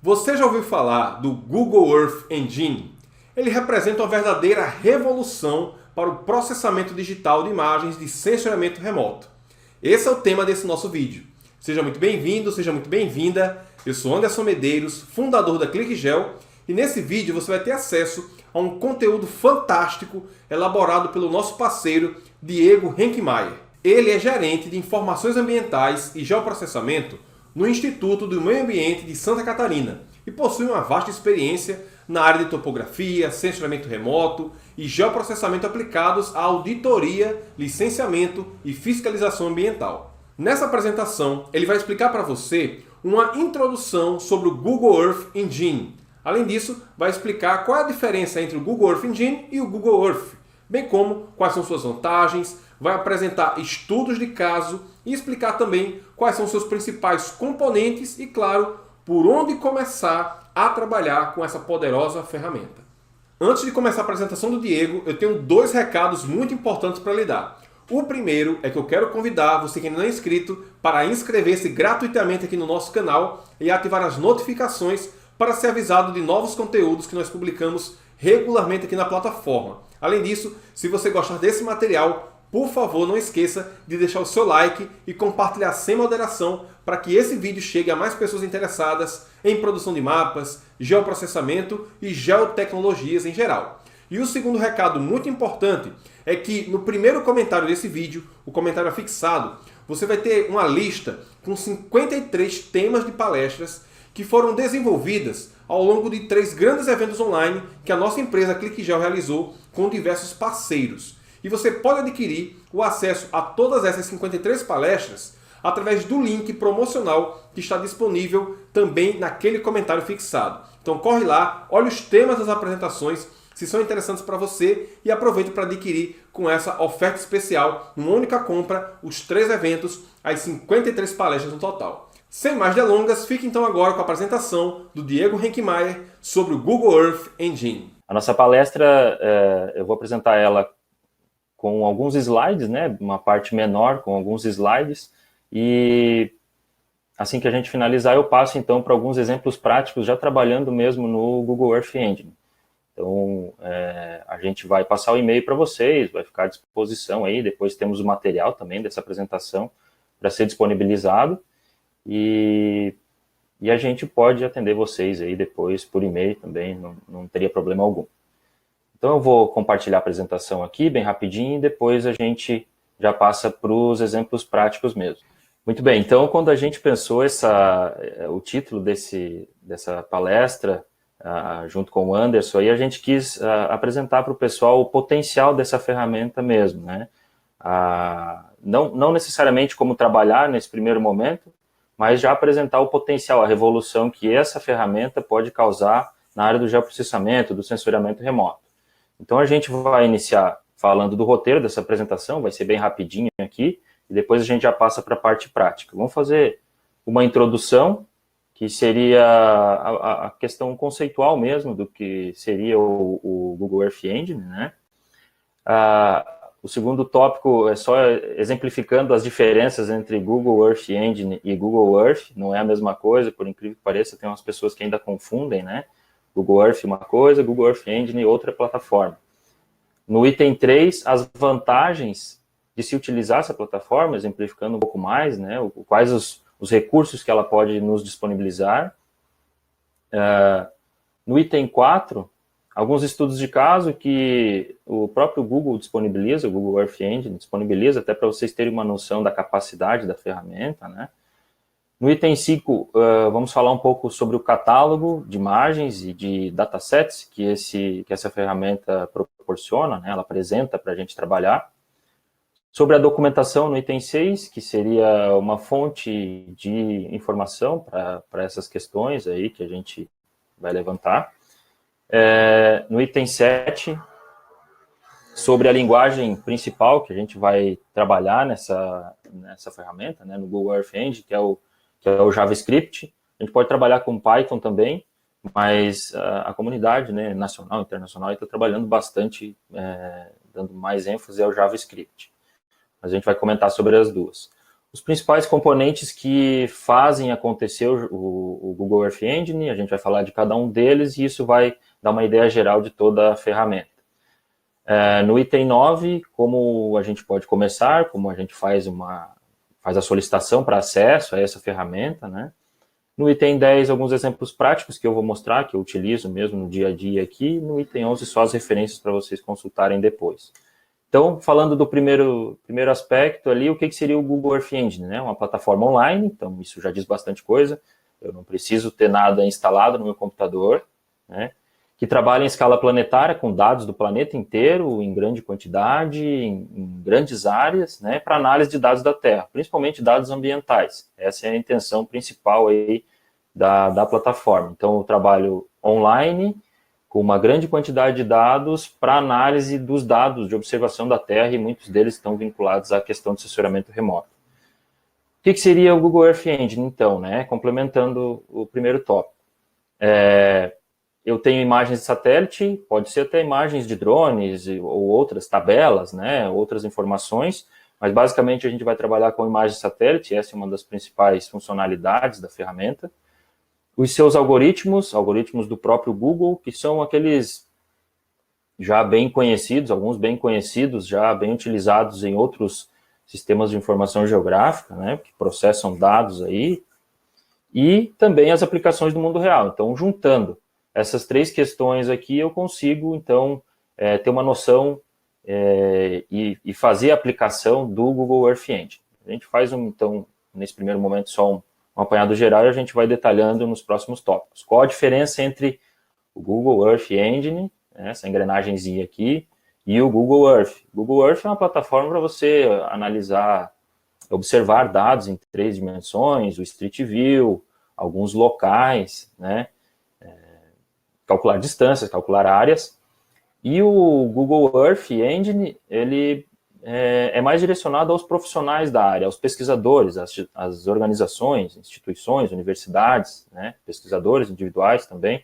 Você já ouviu falar do Google Earth Engine? Ele representa uma verdadeira revolução para o processamento digital de imagens de sensoriamento remoto. Esse é o tema desse nosso vídeo. Seja muito bem-vindo, seja muito bem-vinda. Eu sou Anderson Medeiros, fundador da ClickGel, e nesse vídeo você vai ter acesso a um conteúdo fantástico elaborado pelo nosso parceiro Diego Henkmeyer. Ele é gerente de informações ambientais e geoprocessamento no Instituto do Meio Ambiente de Santa Catarina e possui uma vasta experiência na área de topografia, sensoriamento remoto e geoprocessamento aplicados à auditoria, licenciamento e fiscalização ambiental. Nessa apresentação, ele vai explicar para você uma introdução sobre o Google Earth Engine. Além disso, vai explicar qual é a diferença entre o Google Earth Engine e o Google Earth, bem como quais são suas vantagens, vai apresentar estudos de caso e explicar também quais são seus principais componentes e, claro, por onde começar a trabalhar com essa poderosa ferramenta. Antes de começar a apresentação do Diego, eu tenho dois recados muito importantes para lhe dar. O primeiro é que eu quero convidar você que ainda não é inscrito para inscrever-se gratuitamente aqui no nosso canal e ativar as notificações para ser avisado de novos conteúdos que nós publicamos regularmente aqui na plataforma. Além disso, se você gostar desse material, por favor, não esqueça de deixar o seu like e compartilhar sem moderação para que esse vídeo chegue a mais pessoas interessadas em produção de mapas, geoprocessamento e geotecnologias em geral. E o segundo recado muito importante é que no primeiro comentário desse vídeo, o comentário afixado, você vai ter uma lista com 53 temas de palestras que foram desenvolvidas ao longo de 3 grandes eventos online que a nossa empresa ClickGel realizou com diversos parceiros. E você pode adquirir o acesso a todas essas 53 palestras através do link promocional que está disponível também naquele comentário fixado. Então corre lá, olha os temas das apresentações, se são interessantes para você, e aproveite para adquirir com essa oferta especial, numa única compra, os 3 eventos, as 53 palestras no total. Sem mais delongas, fique então agora com a apresentação do Diego Henkmeyer sobre o Google Earth Engine. A nossa palestra, eu vou apresentar ela com alguns slides, né, uma parte menor com alguns slides, e assim que a gente finalizar eu passo então para alguns exemplos práticos, já trabalhando mesmo no Google Earth Engine. Então, a gente vai passar o e-mail para vocês, vai ficar à disposição aí, depois temos o material também dessa apresentação para ser disponibilizado, e a gente pode atender vocês aí depois por e-mail também, não teria problema algum. Então eu vou compartilhar a apresentação aqui bem rapidinho e depois a gente já passa para os exemplos práticos mesmo. Muito bem, então quando a gente pensou o título dessa palestra, junto com o Anderson, aí a gente quis apresentar para o pessoal o potencial dessa ferramenta mesmo, né? Não necessariamente como trabalhar nesse primeiro momento, mas já apresentar o potencial, a revolução que essa ferramenta pode causar na área do geoprocessamento, do sensoriamento remoto. Então a gente vai iniciar falando do roteiro dessa apresentação, vai ser bem rapidinho aqui, e depois a gente já passa para a parte prática. Vamos fazer uma introdução, que seria a questão conceitual mesmo do que seria o Google Earth Engine, né? O segundo tópico é só exemplificando as diferenças entre Google Earth Engine e Google Earth, não é a mesma coisa, por incrível que pareça, tem umas pessoas que ainda confundem, né? Google Earth uma coisa, Google Earth Engine outra plataforma. No item 3, as vantagens de se utilizar essa plataforma, exemplificando um pouco mais, né? Quais os recursos que ela pode nos disponibilizar. No item 4, alguns estudos de caso que o próprio Google disponibiliza, o Google Earth Engine disponibiliza, até para vocês terem uma noção da capacidade da ferramenta, né? No item 5, vamos falar um pouco sobre o catálogo de imagens e de datasets que essa ferramenta proporciona, né? Ela apresenta para a gente trabalhar. Sobre a documentação no item 6, que seria uma fonte de informação para essas questões aí que a gente vai levantar. No item 7, sobre a linguagem principal que a gente vai trabalhar nessa ferramenta, né, no Google Earth Engine, que é o JavaScript. A gente pode trabalhar com Python também, mas a comunidade, né, nacional, internacional, está trabalhando bastante, dando mais ênfase ao JavaScript. Mas a gente vai comentar sobre as duas. Os principais componentes que fazem acontecer o Google Earth Engine, a gente vai falar de cada um deles e isso vai dar uma ideia geral de toda a ferramenta. No item 9, como a gente pode começar, como a gente faz a solicitação para acesso a essa ferramenta, né? No item 10, alguns exemplos práticos que eu vou mostrar, que eu utilizo mesmo no dia a dia aqui. No item 11, só as referências para vocês consultarem depois. Então, falando do primeiro aspecto ali, o que seria o Google Earth Engine, né? Uma plataforma online, então isso já diz bastante coisa. Eu não preciso ter nada instalado no meu computador, né? Que trabalha em escala planetária, com dados do planeta inteiro, em grande quantidade, em grandes áreas, né, para análise de dados da Terra, principalmente dados ambientais. Essa é a intenção principal aí da plataforma. Então, eu trabalho online, com uma grande quantidade de dados para análise dos dados de observação da Terra, e muitos deles estão vinculados à questão de sensoriamento remoto. O que seria o Google Earth Engine, então, né, complementando o primeiro tópico? Eu tenho imagens de satélite, pode ser até imagens de drones ou outras tabelas, né, outras informações, mas basicamente a gente vai trabalhar com imagens de satélite, essa é uma das principais funcionalidades da ferramenta. Os seus algoritmos do próprio Google, que são aqueles já bem conhecidos, alguns bem conhecidos, já bem utilizados em outros sistemas de informação geográfica, né, que processam dados aí, e também as aplicações do mundo real. Então, juntando essas três questões aqui, eu consigo, então, ter uma noção e fazer a aplicação do Google Earth Engine. A gente faz, então, nesse primeiro momento, só um apanhado geral e a gente vai detalhando nos próximos tópicos. Qual a diferença entre o Google Earth Engine, né, essa engrenagemzinha aqui, e o Google Earth? O Google Earth é uma plataforma para você analisar, observar dados em 3 dimensões, o Street View, alguns locais, né, calcular distâncias, calcular áreas. E o Google Earth Engine, ele é mais direcionado aos profissionais da área, aos pesquisadores, às organizações, instituições, universidades, né, pesquisadores individuais também,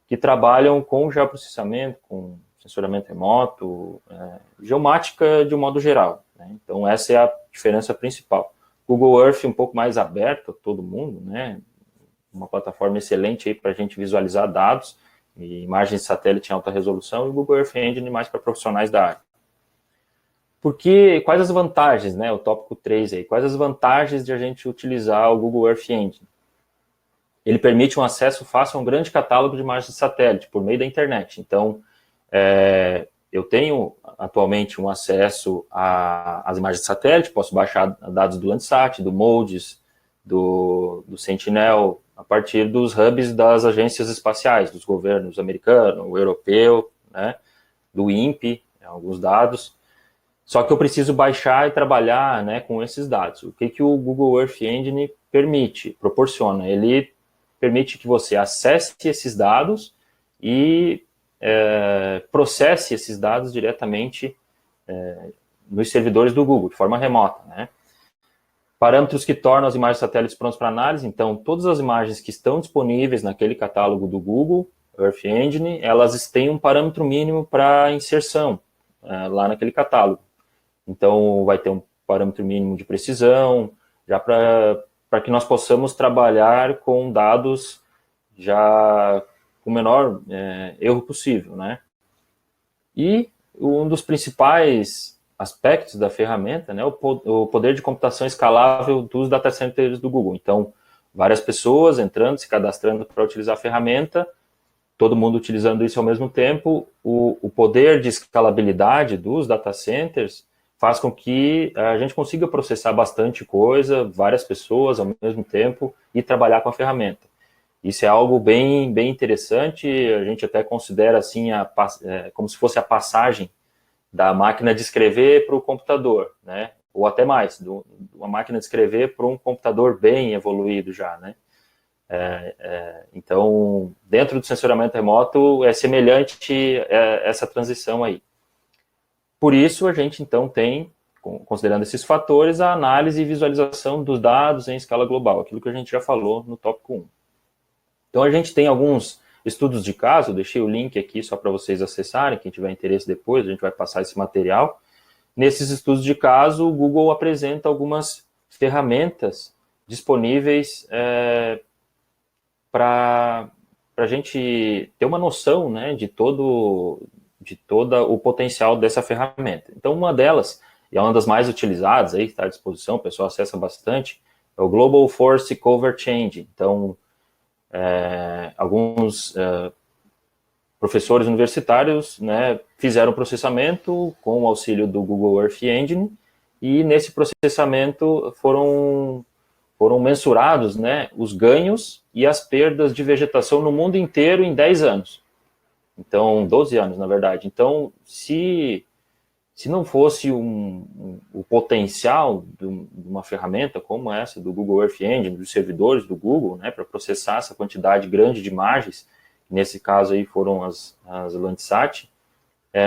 que trabalham com geoprocessamento, com sensoriamento remoto, geomática de um modo geral, né? Então, essa é a diferença principal. Google Earth um pouco mais aberto a todo mundo, né? Uma plataforma excelente aí para a gente visualizar dados, e imagens de satélite em alta resolução, e o Google Earth Engine mais para profissionais da área. Quais as vantagens, né, o tópico 3 aí, quais as vantagens de a gente utilizar o Google Earth Engine? Ele permite um acesso fácil a um grande catálogo de imagens de satélite por meio da internet. Então, eu tenho atualmente um acesso às imagens de satélite, posso baixar dados do Landsat, do MODIS, do Sentinel, a partir dos hubs das agências espaciais, dos governos americano, europeu, né, do INPE, alguns dados. Só que eu preciso baixar e trabalhar, né, com esses dados. O que o Google Earth Engine proporciona? Ele permite que você acesse esses dados e processe esses dados diretamente nos servidores do Google, de forma remota, né? Parâmetros que tornam as imagens satélites prontas para análise. Então, todas as imagens que estão disponíveis naquele catálogo do Google Earth Engine, elas têm um parâmetro mínimo para inserção lá naquele catálogo. Então, vai ter um parâmetro mínimo de precisão, já para que nós possamos trabalhar com dados já com o menor erro possível, né? E um dos principais aspectos da ferramenta, né, o poder de computação escalável dos data centers do Google. Então, várias pessoas entrando, se cadastrando para utilizar a ferramenta, todo mundo utilizando isso ao mesmo tempo, o poder de escalabilidade dos data centers faz com que a gente consiga processar bastante coisa, várias pessoas ao mesmo tempo, e trabalhar com a ferramenta. Isso é algo bem, bem interessante, a gente até considera assim como se fosse a passagem da máquina de escrever para o computador, né? Ou até mais, uma máquina de escrever para um computador bem evoluído já, né? Então, dentro do sensoriamento remoto, é semelhante essa transição aí. Por isso, a gente, então, tem, considerando esses fatores, a análise e visualização dos dados em escala global, aquilo que a gente já falou no tópico 1. Então, a gente tem alguns estudos de caso, deixei o link aqui só para vocês acessarem, quem tiver interesse depois, a gente vai passar esse material. Nesses estudos de caso, o Google apresenta algumas ferramentas disponíveis para a gente ter uma noção, né, de todo o potencial dessa ferramenta. Então, uma delas, e é uma das mais utilizadas, aí, que está à disposição, o pessoal acessa bastante, é o Global Force Cover Change. Então, alguns professores universitários, né, fizeram o processamento com o auxílio do Google Earth Engine, e nesse processamento foram mensurados, né, os ganhos e as perdas de vegetação no mundo inteiro em 10 anos. Então, 12 anos, na verdade. Então, se não fosse o potencial de uma ferramenta como essa do Google Earth Engine, dos servidores do Google, né, para processar essa quantidade grande de imagens, nesse caso aí foram as Landsat,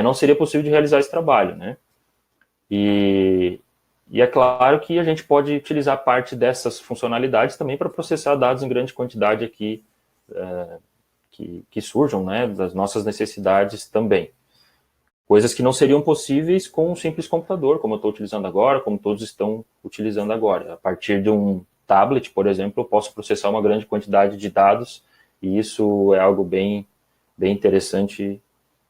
não seria possível de realizar esse trabalho, né? E é claro que a gente pode utilizar parte dessas funcionalidades também para processar dados em grande quantidade aqui, que surjam, né, das nossas necessidades também. Coisas que não seriam possíveis com um simples computador, como eu estou utilizando agora, como todos estão utilizando agora. A partir de um tablet, por exemplo, eu posso processar uma grande quantidade de dados, e isso é algo bem interessante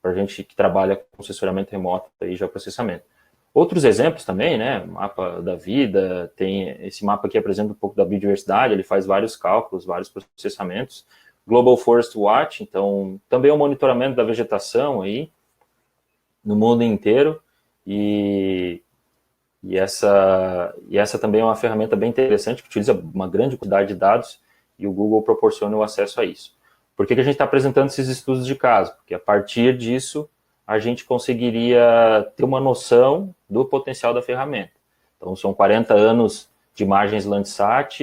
para a gente que trabalha com assessoramento remoto e geoprocessamento. Outros exemplos também, né, mapa da vida, tem esse mapa aqui apresenta um pouco da biodiversidade, ele faz vários cálculos, vários processamentos. Global Forest Watch, então, também o monitoramento da vegetação aí, no mundo inteiro, e essa também é uma ferramenta bem interessante, que utiliza uma grande quantidade de dados, e o Google proporciona o acesso a isso. Por que a gente está apresentando esses estudos de caso? Porque a partir disso, a gente conseguiria ter uma noção do potencial da ferramenta. Então, são 40 anos de imagens Landsat,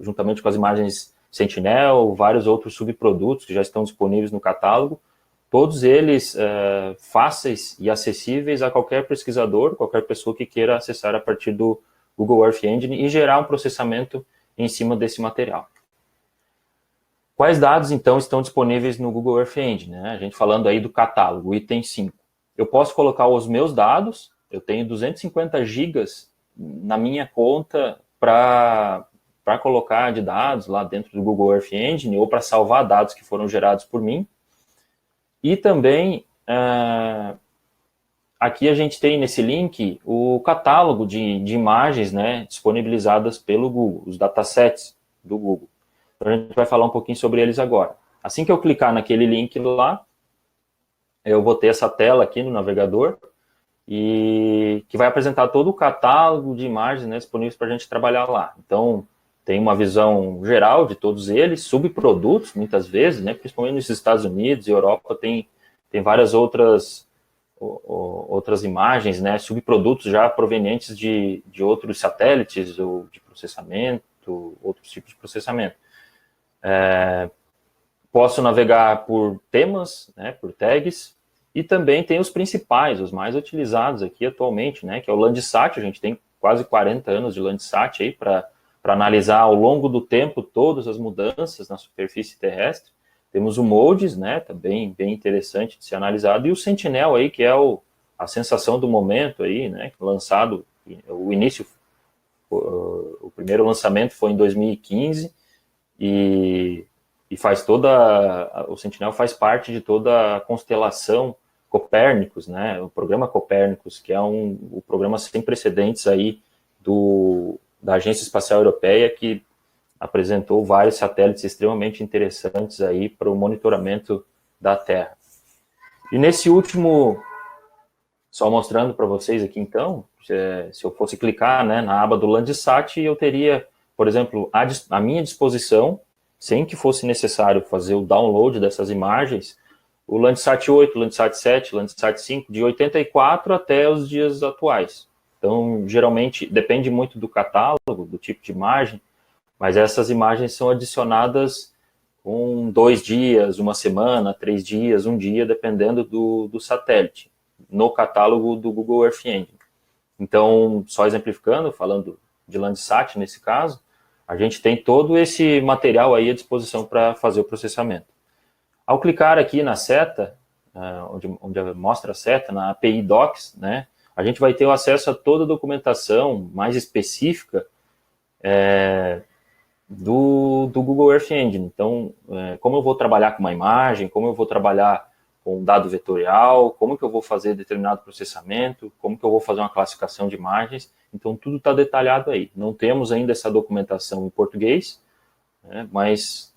juntamente com as imagens Sentinel, vários outros subprodutos que já estão disponíveis no catálogo, todos eles fáceis e acessíveis a qualquer pesquisador, qualquer pessoa que queira acessar a partir do Google Earth Engine e gerar um processamento em cima desse material. Quais dados, então, estão disponíveis no Google Earth Engine? Né? A gente falando aí do catálogo, item 5. Eu posso colocar os meus dados, eu tenho 250 gigas na minha conta para colocar de dados lá dentro do Google Earth Engine ou para salvar dados que foram gerados por mim. E também, aqui a gente tem nesse link o catálogo de imagens, né, disponibilizadas pelo Google, os datasets do Google. Então a gente vai falar um pouquinho sobre eles agora. Assim que eu clicar naquele link lá, eu vou ter essa tela aqui no navegador, e que vai apresentar todo o catálogo de imagens, né, disponíveis para a gente trabalhar lá. Então, tem uma visão geral de todos eles, subprodutos, muitas vezes, né, principalmente nos Estados Unidos e Europa, tem várias outras imagens, né, subprodutos já provenientes de outros satélites ou de processamento, outros tipos de processamento. Posso navegar por temas, né, por tags, e também tem os principais, os mais utilizados aqui atualmente, né, que é o Landsat. A gente tem quase 40 anos de Landsat aí para analisar ao longo do tempo todas as mudanças na superfície terrestre. Temos o MODIS, né, também bem interessante de ser analisado, e o Sentinel aí, que é a sensação do momento aí, né, lançado, o primeiro lançamento foi em 2015, e faz o Sentinel faz parte de toda a constelação Copérnicos, né, o programa Copérnicos, que é o programa sem precedentes aí da Agência Espacial Europeia, que apresentou vários satélites extremamente interessantes aí para o monitoramento da Terra. E nesse último, só mostrando para vocês aqui então, se eu fosse clicar, né, na aba do Landsat, eu teria, por exemplo, à minha disposição, sem que fosse necessário fazer o download dessas imagens, o Landsat 8, Landsat 7, Landsat 5, de 84 até os dias atuais. Então, geralmente, depende muito do catálogo, do tipo de imagem, mas essas imagens são adicionadas com 2 dias, 1 semana, 3 dias, 1 dia, dependendo do satélite, no catálogo do Google Earth Engine. Então, só exemplificando, falando de Landsat nesse caso, a gente tem todo esse material aí à disposição para fazer o processamento. Ao clicar aqui na seta, onde mostra a seta, na API Docs, né, a gente vai ter o acesso a toda a documentação mais específica do Google Earth Engine. Então, como eu vou trabalhar com uma imagem, como eu vou trabalhar com um dado vetorial, como que eu vou fazer determinado processamento, como que eu vou fazer uma classificação de imagens. Então, tudo está detalhado aí. Não temos ainda essa documentação em português, né, mas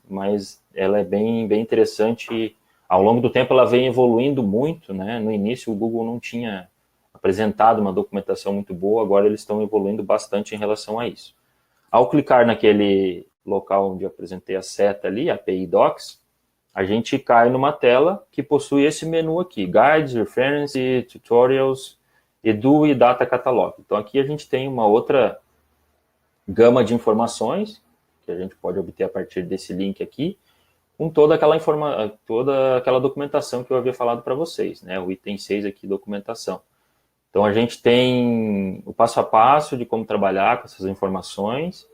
ela é bem interessante. Ao longo do tempo, ela vem evoluindo muito, né? No início, o Google não tinha apresentado uma documentação muito boa, agora eles estão evoluindo bastante em relação a isso. Ao clicar naquele local onde eu apresentei a seta ali, API Docs, a gente cai numa tela que possui esse menu aqui, Guides, Reference, Tutorials, Edu e Data Catalog. Então aqui a gente tem uma outra gama de informações que a gente pode obter a partir desse link aqui, com toda aquela documentação que eu havia falado para vocês, né? O item 6 aqui, documentação. Então, a gente tem o passo a passo de como trabalhar com essas informações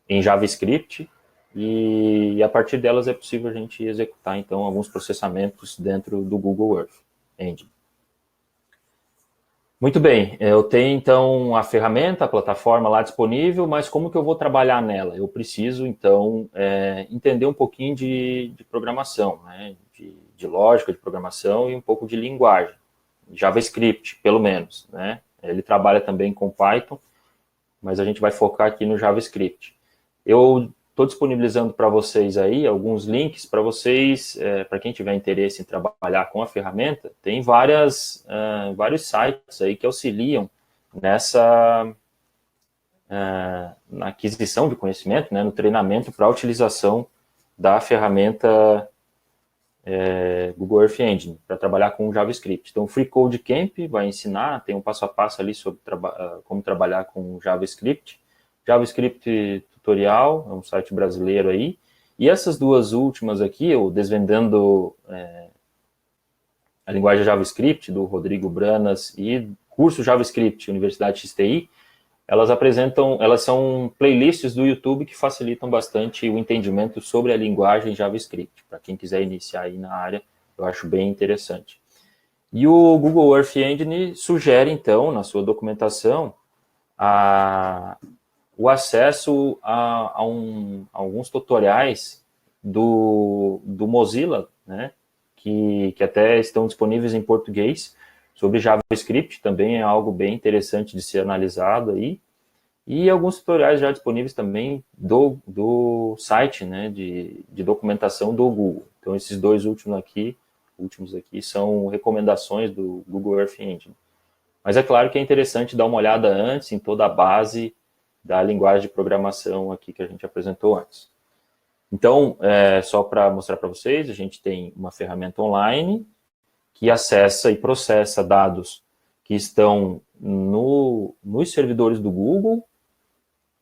em JavaScript e a partir delas é possível a gente executar, então, alguns processamentos dentro do Google Earth Engine. Muito bem, eu tenho, então, a ferramenta, a plataforma lá disponível, mas como que eu vou trabalhar nela? Eu preciso, então, entender um pouquinho de programação, né? de lógica de programação e um pouco de linguagem. JavaScript, pelo menos, né? Ele trabalha também com Python, mas a gente vai focar aqui no JavaScript. Eu estou disponibilizando para vocês aí alguns links para vocês, para quem tiver interesse em trabalhar com a ferramenta, tem vários sites aí que auxiliam na aquisição de conhecimento, né, no treinamento para a utilização da ferramenta Google Earth Engine, para trabalhar com JavaScript. Então, o Free Code Camp vai ensinar, tem um passo a passo ali sobre como trabalhar com JavaScript. JavaScript Tutorial, é um site brasileiro aí. E essas duas últimas aqui, o Desvendando a Linguagem JavaScript, do Rodrigo Branas, e curso JavaScript, Universidade XTI, elas são playlists do YouTube que facilitam bastante o entendimento sobre a linguagem JavaScript. Para quem quiser iniciar aí na área, eu acho bem interessante. E o Google Earth Engine sugere, então, na sua documentação, o acesso a alguns tutoriais do Mozilla, né, que até estão disponíveis em português, sobre JavaScript, também é algo bem interessante de ser analisado aí, e alguns tutoriais já disponíveis também do site, né, de documentação do Google. Então, esses dois últimos aqui são recomendações do Google Earth Engine. Mas é claro que é interessante dar uma olhada antes em toda a base da linguagem de programação aqui que a gente apresentou antes. Então, só para mostrar para vocês, a gente tem uma ferramenta online que acessa e processa dados que estão nos servidores do Google,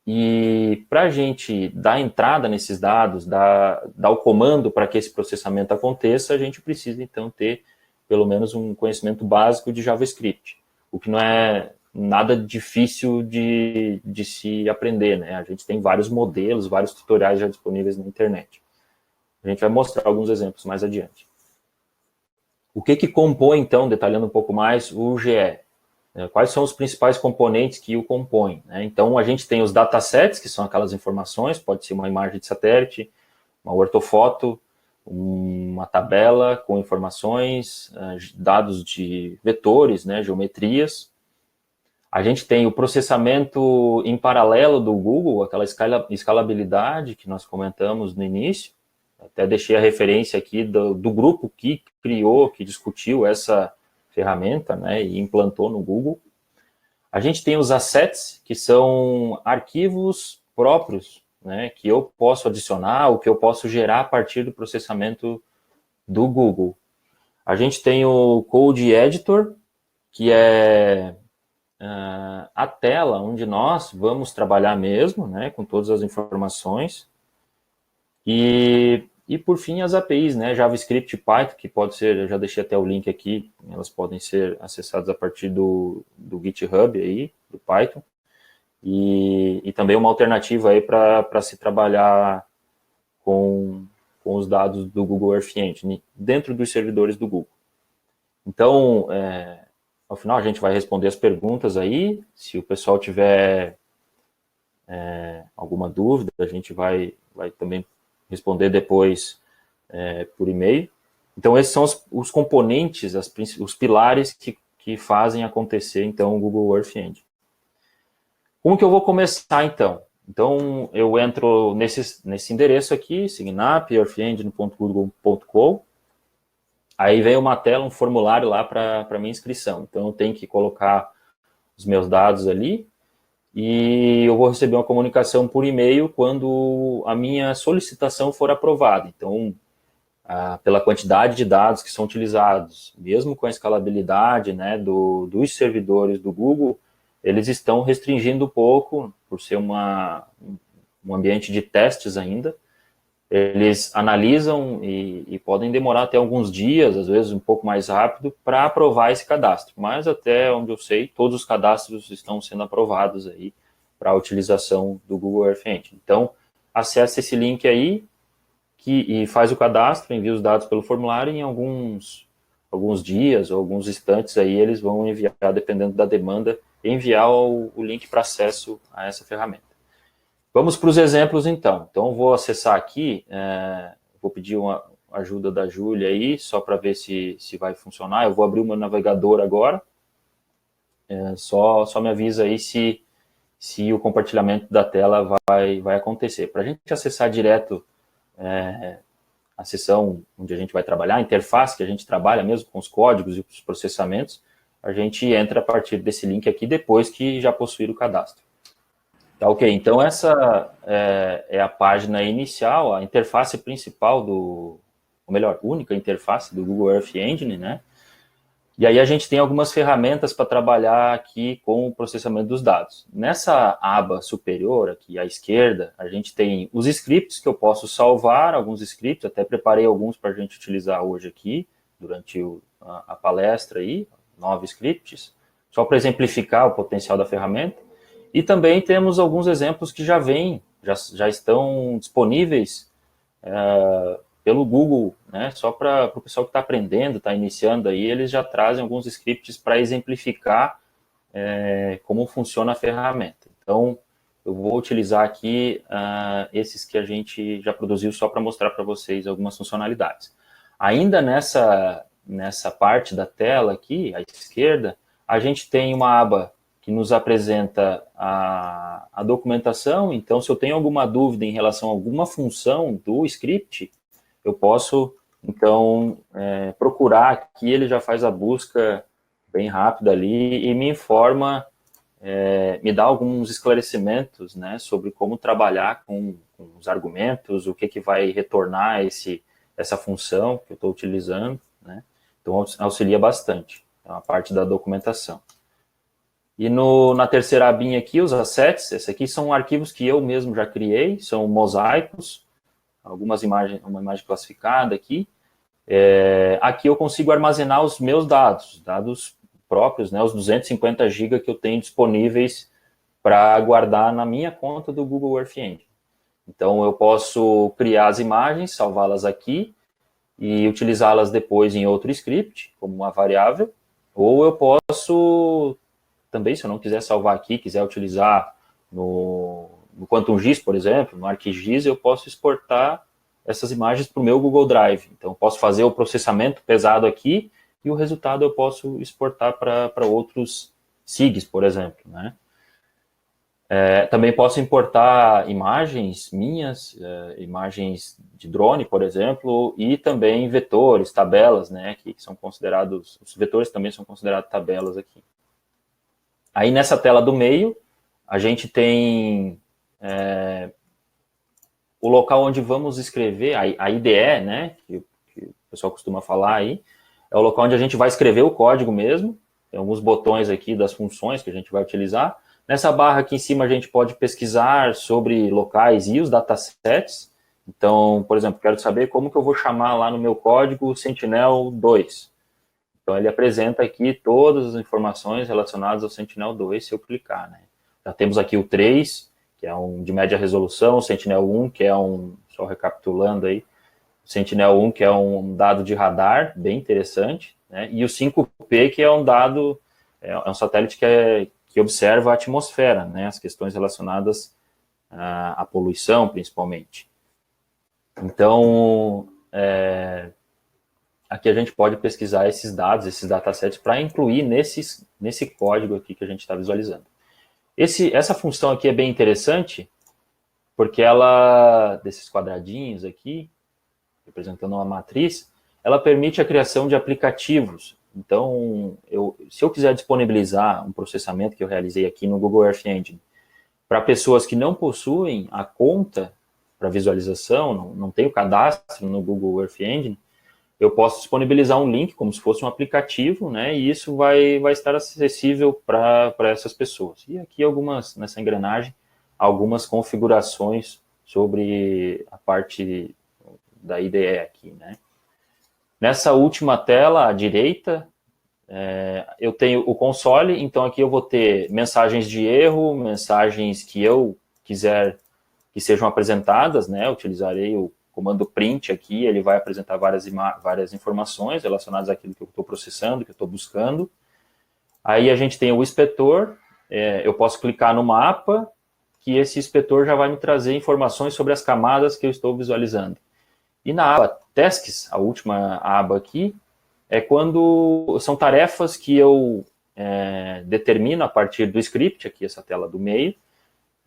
e para a gente dar entrada nesses dados, dar o comando para que esse processamento aconteça, a gente precisa, então, ter pelo menos um conhecimento básico de JavaScript, o que não é nada difícil de se aprender, né? A gente tem vários modelos, vários tutoriais já disponíveis na internet. A gente vai mostrar alguns exemplos mais adiante. O que compõe, então, detalhando um pouco mais, o GE? Quais são os principais componentes que o compõem? Né? Então, a gente tem os datasets, que são aquelas informações, pode ser uma imagem de satélite, uma ortofoto, uma tabela com informações, dados de vetores, né, geometrias. A gente tem o processamento em paralelo do Google, aquela escalabilidade que nós comentamos no início. Até deixei a referência aqui do grupo que criou, que discutiu essa ferramenta, né, e implantou no Google. A gente tem os assets, que são arquivos próprios, né, que eu posso adicionar, ou que eu posso gerar a partir do processamento do Google. A gente tem o Code Editor, que é a tela onde nós vamos trabalhar mesmo, né, com todas as informações. E por fim, as APIs, né, JavaScript e Python, que pode ser, eu já deixei até o link aqui, elas podem ser acessadas a partir do GitHub aí, do Python, e também uma alternativa aí para se trabalhar com os dados do Google Earth Engine dentro dos servidores do Google. Então, Ao final a gente vai responder as perguntas aí. Se o pessoal tiver alguma dúvida, a gente vai também responder depois por e-mail. Então, esses são os componentes, os pilares que fazem acontecer, então, o Google Earth Engine. Como que eu vou começar, então? Então, eu entro nesse endereço aqui, signap.earthengine.google.com. Aí vem uma tela, um formulário lá para minha inscrição. Então, eu tenho que colocar os meus dados ali e eu vou receber uma comunicação por e-mail quando a minha solicitação for aprovada. Então, pela quantidade de dados que são utilizados, mesmo com a escalabilidade, né, dos servidores do Google, eles estão restringindo um pouco, por ser um ambiente de testes ainda. Eles analisam e podem demorar até alguns dias, às vezes um pouco mais rápido, para aprovar esse cadastro. Mas até onde eu sei, todos os cadastros estão sendo aprovados aí para a utilização do Google Earth Engine. Então, acesse esse link aí e faz o cadastro, envia os dados pelo formulário e em alguns dias ou alguns instantes aí eles vão enviar, dependendo da demanda, enviar o link para acesso a essa ferramenta. Vamos para os exemplos, então. Então, eu vou acessar aqui, vou pedir uma ajuda da Júlia aí, só para ver se vai funcionar. Eu vou abrir o meu navegador agora. Só me avisa aí se o compartilhamento da tela vai acontecer. Para a gente acessar direto a seção onde a gente vai trabalhar, a interface que a gente trabalha mesmo com os códigos e os processamentos, a gente entra a partir desse link aqui depois que já possuir o cadastro. Tá, ok, então essa é a página inicial, a interface principal ou melhor, única interface do Google Earth Engine, né? E aí a gente tem algumas ferramentas para trabalhar aqui com o processamento dos dados. Nessa aba superior, aqui à esquerda, a gente tem os scripts que eu posso salvar, alguns scripts, até preparei alguns para a gente utilizar hoje aqui, durante a palestra aí, 9 scripts, só para exemplificar o potencial da ferramenta. E também temos alguns exemplos que já estão disponíveis pelo Google, né? Só para o pessoal que está aprendendo, está iniciando aí, eles já trazem alguns scripts para exemplificar como funciona a ferramenta. Então, eu vou utilizar aqui esses que a gente já produziu só para mostrar para vocês algumas funcionalidades. Ainda nessa parte da tela aqui, à esquerda, a gente tem uma aba que nos apresenta a documentação. Então, se eu tenho alguma dúvida em relação a alguma função do script, eu posso, então, procurar aqui, ele já faz a busca bem rápida ali e me informa, me dá alguns esclarecimentos, né, sobre como trabalhar com os argumentos, o que vai retornar essa função que eu estou utilizando, né? Então, auxilia bastante a parte da documentação. E na terceira abinha aqui, os assets, esses aqui são arquivos que eu mesmo já criei, são mosaicos, algumas imagens, uma imagem classificada aqui. Aqui eu consigo armazenar os meus dados próprios, né, os 250 GB que eu tenho disponíveis para guardar na minha conta do Google Earth Engine. Então, eu posso criar as imagens, salvá-las aqui e utilizá-las depois em outro script, como uma variável, ou eu posso também, se eu não quiser salvar aqui, quiser utilizar no QuantumGIS, por exemplo, no ArcGIS, eu posso exportar essas imagens para o meu Google Drive. Então, eu posso fazer o processamento pesado aqui e o resultado eu posso exportar para outros SIGs, por exemplo, né? Também posso importar imagens minhas, imagens de drone, por exemplo, e também vetores, tabelas, né, que são considerados, os vetores também são considerados tabelas aqui. Aí nessa tela do meio, a gente tem o local onde vamos escrever, a IDE, né, que o pessoal costuma falar aí, é o local onde a gente vai escrever o código mesmo, tem alguns botões aqui das funções que a gente vai utilizar. Nessa barra aqui em cima a gente pode pesquisar sobre locais e os datasets. Então, por exemplo, quero saber como que eu vou chamar lá no meu código Sentinel-2. Então, ele apresenta aqui todas as informações relacionadas ao Sentinel-2, se eu clicar, né? Já temos aqui o 3, que é um de média resolução, o Sentinel-1, que é só recapitulando aí, o Sentinel-1, que é um dado de radar, bem interessante, né? E o 5P, que é um dado é um satélite que observa a atmosfera, né, as questões relacionadas à poluição, principalmente. Então, aqui a gente pode pesquisar esses dados, esses datasets, para incluir nesse código aqui que a gente está visualizando. Essa função aqui é bem interessante, porque ela, desses quadradinhos aqui, representando uma matriz, ela permite a criação de aplicativos. Então, se eu quiser disponibilizar um processamento que eu realizei aqui no Google Earth Engine para pessoas que não possuem a conta para visualização, não tem o cadastro no Google Earth Engine, eu posso disponibilizar um link como se fosse um aplicativo, né? E isso vai estar acessível para essas pessoas. E aqui nessa engrenagem, algumas configurações sobre a parte da IDE aqui, né? Nessa última tela, à direita, eu tenho o console, então aqui eu vou ter mensagens de erro, mensagens que eu quiser que sejam apresentadas, né? Eu utilizarei o comando print aqui, ele vai apresentar várias informações relacionadas àquilo que eu estou processando, que eu estou buscando. Aí a gente tem o inspetor, eu posso clicar no mapa, que esse inspetor já vai me trazer informações sobre as camadas que eu estou visualizando. E na aba Tasks, a última aba aqui, é quando são tarefas que eu determino a partir do script, aqui essa tela do meio,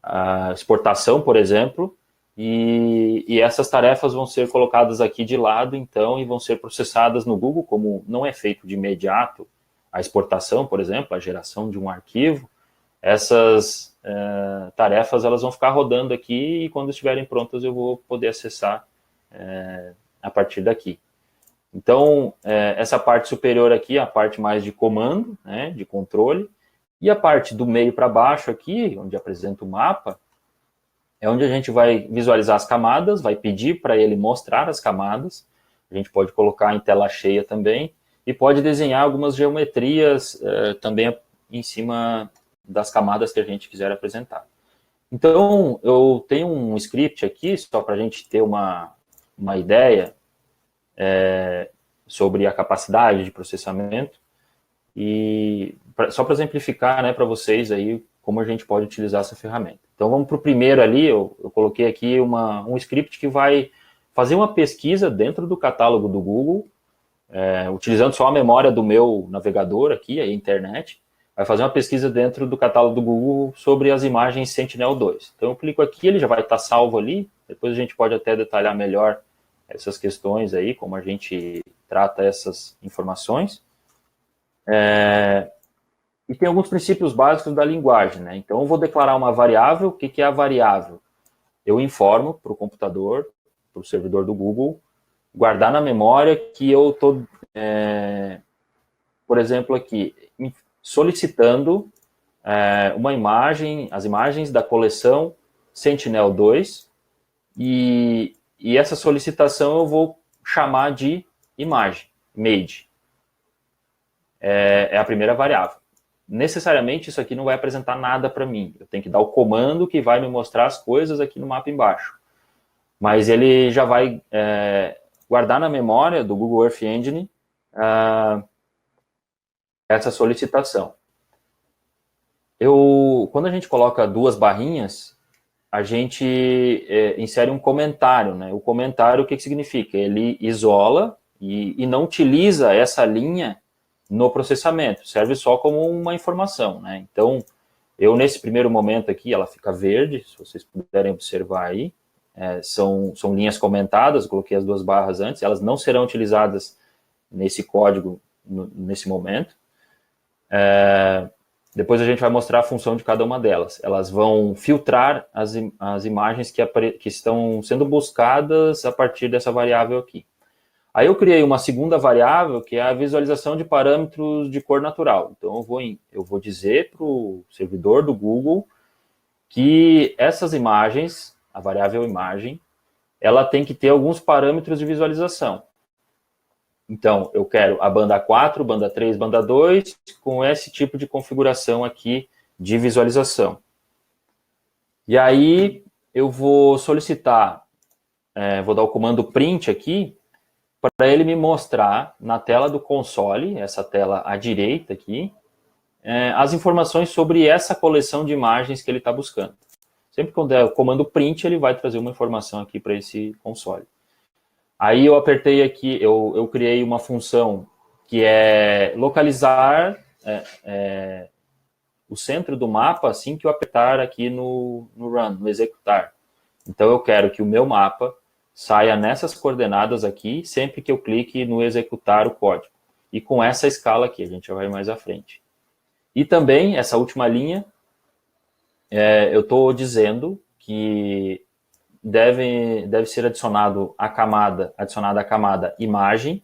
a exportação, por exemplo, e essas tarefas vão ser colocadas aqui de lado, então, e vão ser processadas no Google, como não é feito de imediato a exportação, por exemplo, a geração de um arquivo, essas tarefas elas vão ficar rodando aqui e quando estiverem prontas eu vou poder acessar a partir daqui. Então, essa parte superior aqui é a parte mais de comando, né, de controle, e a parte do meio para baixo aqui, onde apresenta o mapa, é onde a gente vai visualizar as camadas, vai pedir para ele mostrar as camadas, a gente pode colocar em tela cheia também, e pode desenhar algumas geometrias também em cima das camadas que a gente quiser apresentar. Então, eu tenho um script aqui, só para a gente ter uma ideia sobre a capacidade de processamento, e só para exemplificar, né, para vocês aí como a gente pode utilizar essa ferramenta. Então vamos para o primeiro ali, eu coloquei aqui um script que vai fazer uma pesquisa dentro do catálogo do Google, utilizando só a memória do meu navegador aqui, a internet, vai fazer uma pesquisa dentro do catálogo do Google sobre as imagens Sentinel-2. Então eu clico aqui, ele já vai estar salvo ali, depois a gente pode até detalhar melhor essas questões aí, como a gente trata essas informações. E tem alguns princípios básicos da linguagem, né? Então, eu vou declarar uma variável. O que é a variável? Eu informo para o computador, para o servidor do Google, guardar na memória que eu estou, por exemplo, aqui, solicitando uma imagem, as imagens da coleção Sentinel-2, e essa solicitação eu vou chamar de imagem, made. É a primeira variável. Necessariamente isso aqui não vai apresentar nada para mim. Eu tenho que dar o comando que vai me mostrar as coisas aqui no mapa embaixo. Mas ele já vai guardar na memória do Google Earth Engine essa solicitação. Quando a gente coloca duas barrinhas, a gente insere um comentário, né? O comentário, o que significa? Ele isola e não utiliza essa linha no processamento, serve só como uma informação, né? Então, nesse primeiro momento aqui, ela fica verde, se vocês puderem observar aí, são linhas comentadas, eu coloquei as duas barras antes, elas não serão utilizadas nesse código, nesse momento. Depois a gente vai mostrar a função de cada uma delas. Elas vão filtrar as imagens que estão sendo buscadas a partir dessa variável aqui. Aí eu criei uma segunda variável, que é a visualização de parâmetros de cor natural. Então, eu vou dizer para o servidor do Google que essas imagens, a variável imagem, ela tem que ter alguns parâmetros de visualização. Então, eu quero a banda 4, banda 3, banda 2, com esse tipo de configuração aqui de visualização. E aí, eu vou solicitar, vou dar o comando print aqui, para ele me mostrar na tela do console, essa tela à direita aqui, as informações sobre essa coleção de imagens que ele está buscando. Sempre quando é o comando print, ele vai trazer uma informação aqui para esse console. Aí eu apertei aqui, eu criei uma função que é localizar o centro do mapa assim que eu apertar aqui no run, no executar. Então eu quero que o meu mapa saia nessas coordenadas aqui sempre que eu clique no executar o código. E com essa escala aqui, a gente já vai mais à frente. E também, essa última linha, eu estou dizendo que deve ser adicionada a camada imagem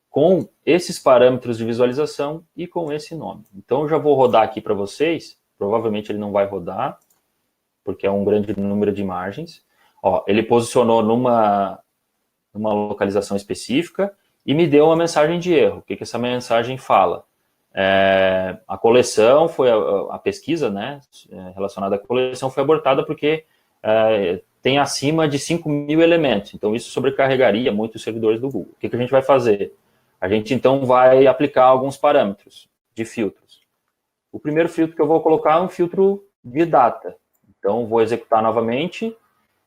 com esses parâmetros de visualização e com esse nome. Então, eu já vou rodar aqui para vocês. Provavelmente ele não vai rodar, porque é um grande número de imagens. Ó, ele posicionou numa localização específica e me deu uma mensagem de erro. O que essa mensagem fala? A coleção foi, a pesquisa, né, relacionada à coleção foi abortada porque tem acima de 5.000 elementos. Então, isso sobrecarregaria muito os servidores do Google. O que a gente vai fazer? A gente, então, vai aplicar alguns parâmetros de filtros. O primeiro filtro que eu vou colocar é um filtro de data. Então, vou executar novamente.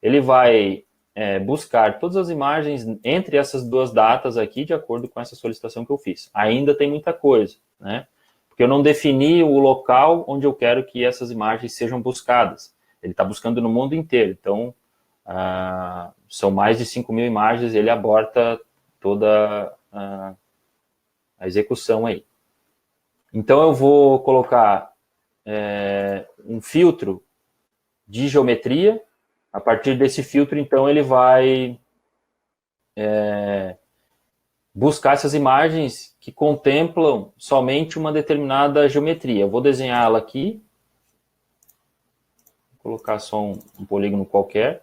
Ele vai buscar todas as imagens entre essas duas datas aqui, de acordo com essa solicitação que eu fiz. Ainda tem muita coisa, né? Porque eu não defini o local onde eu quero que essas imagens sejam buscadas. Ele está buscando no mundo inteiro. Então, são mais de 5.000 imagens, ele aborta toda a execução aí. Então, eu vou colocar um filtro de geometria. A partir desse filtro, então, ele vai buscar essas imagens que contemplam somente uma determinada geometria. Eu vou desenhar ela aqui. Vou colocar só um polígono qualquer.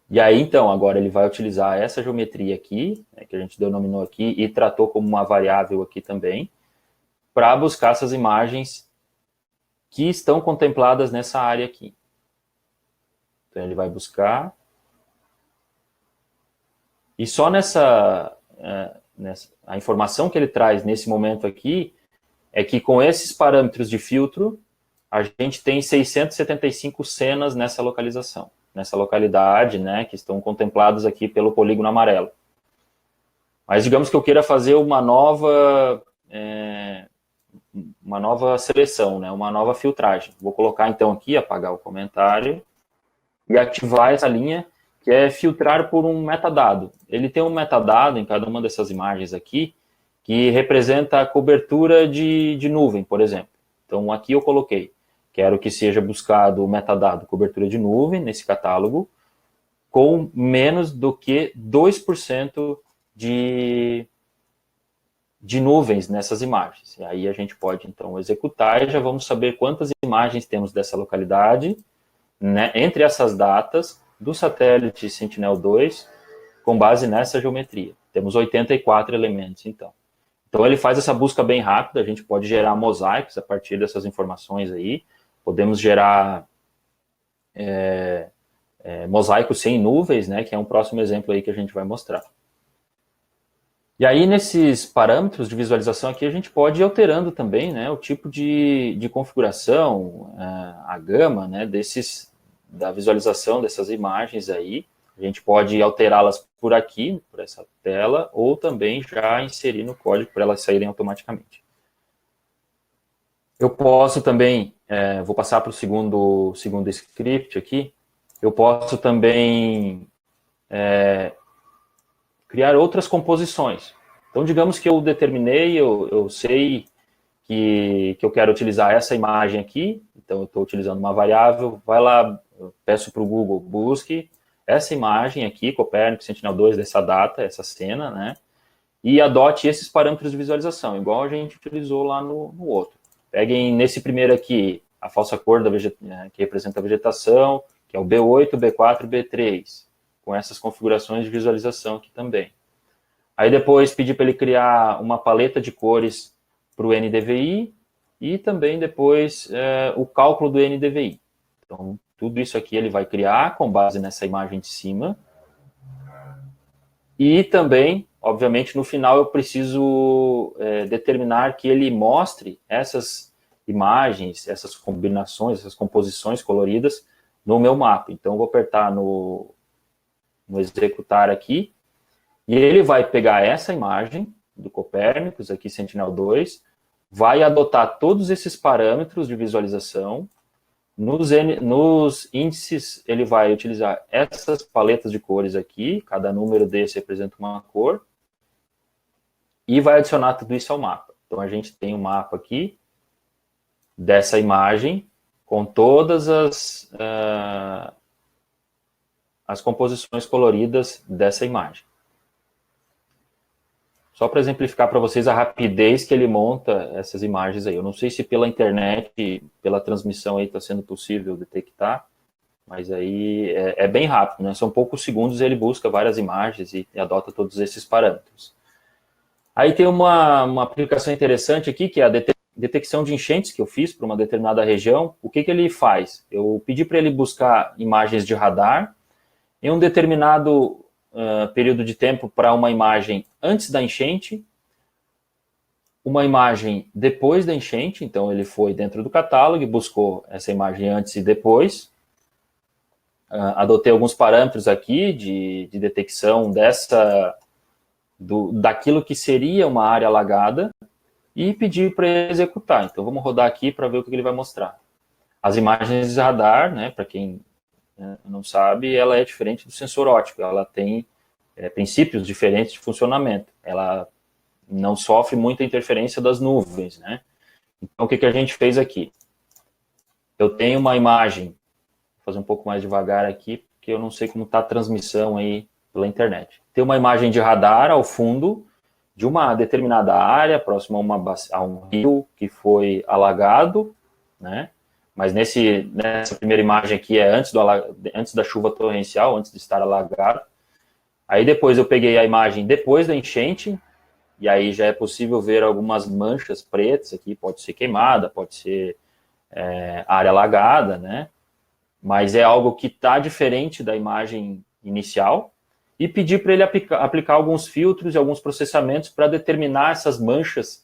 E aí, então, agora ele vai utilizar essa geometria aqui, né, que a gente denominou aqui, e tratou como uma variável aqui também, para buscar essas imagens que estão contempladas nessa área aqui. Então, ele vai buscar. E só a informação que ele traz nesse momento aqui é que com esses parâmetros de filtro, a gente tem 675 cenas nessa localização, nessa localidade, né, que estão contempladas aqui pelo polígono amarelo. Mas digamos que eu queira fazer uma nova seleção, né, uma nova filtragem. Vou colocar então aqui, apagar o comentário, e ativar essa linha, que é filtrar por um metadado. Ele tem um metadado em cada uma dessas imagens aqui, que representa a cobertura de nuvem, por exemplo. Então, aqui eu coloquei, quero que seja buscado o metadado cobertura de nuvem, nesse catálogo, com menos do que 2% de nuvens nessas imagens. E aí a gente pode, então, executar e já vamos saber quantas imagens temos dessa localidade, né, entre essas datas, do satélite Sentinel-2, com base nessa geometria. Temos 84 elementos, então. Então, ele faz essa busca bem rápida, a gente pode gerar mosaicos a partir dessas informações aí, podemos gerar mosaicos sem nuvens, né, que é um próximo exemplo aí que a gente vai mostrar. E aí, nesses parâmetros de visualização aqui, a gente pode ir alterando também, né, o tipo de configuração, a gama, né, da visualização dessas imagens aí. A gente pode alterá-las por aqui, por essa tela, ou também já inserir no código para elas saírem automaticamente. Eu posso também, vou passar para o segundo script aqui, eu posso também criar outras composições. Então, digamos que eu determinei, eu sei que eu quero utilizar essa imagem aqui, então eu estou utilizando uma variável, vai lá, eu peço para o Google, busque essa imagem aqui, Copérnico Sentinel-2, dessa data, essa cena, né, e adote esses parâmetros de visualização, igual a gente utilizou lá no outro. Peguem nesse primeiro aqui, a falsa cor que representa a vegetação, que é o B8, B4, B3, com essas configurações de visualização aqui também. Aí depois pedi para ele criar uma paleta de cores para o NDVI e também depois o cálculo do NDVI. Então, tudo isso aqui ele vai criar com base nessa imagem de cima. E também, obviamente, no final eu preciso determinar que ele mostre essas imagens, essas combinações, essas composições coloridas no meu mapa. Então, eu vou apertar no executar aqui, e ele vai pegar essa imagem do Copérnicus, aqui Sentinel-2, vai adotar todos esses parâmetros de visualização. Nos índices, ele vai utilizar essas paletas de cores aqui, cada número desse representa uma cor, e vai adicionar tudo isso ao mapa. Então, a gente tem um mapa aqui dessa imagem, com todas as composições coloridas dessa imagem. Só para exemplificar para vocês a rapidez que ele monta essas imagens aí. Eu não sei se pela internet, pela transmissão aí está sendo possível detectar, mas aí é bem rápido, né? São poucos segundos e ele busca várias imagens e adota todos esses parâmetros. Aí tem uma aplicação interessante aqui, que é a detecção de enchentes que eu fiz para uma determinada região. O que ele faz? Eu pedi para ele buscar imagens de radar em um determinado período de tempo para uma imagem antes da enchente, uma imagem depois da enchente. Então ele foi dentro do catálogo e buscou essa imagem antes e depois. Adotei alguns parâmetros aqui de detecção daquilo que seria uma área alagada e pedi para ele executar. Então vamos rodar aqui para ver o que ele vai mostrar. As imagens de radar, né, para quem não sabe, ela é diferente do sensor óptico, ela tem princípios diferentes de funcionamento, ela não sofre muita interferência das nuvens, né? Então, o que a gente fez aqui? Eu tenho uma imagem, vou fazer um pouco mais devagar aqui, porque eu não sei como está a transmissão aí pela internet. Tem uma imagem de radar ao fundo de uma determinada área, próxima a um rio que foi alagado, né? Mas nessa primeira imagem aqui é antes da chuva torrencial, antes de estar alagado. Aí depois eu peguei a imagem depois da enchente, e aí já é possível ver algumas manchas pretas aqui, pode ser queimada, pode ser área alagada, né? Mas é algo que está diferente da imagem inicial, e pedi para ele aplicar alguns filtros e alguns processamentos para determinar essas manchas,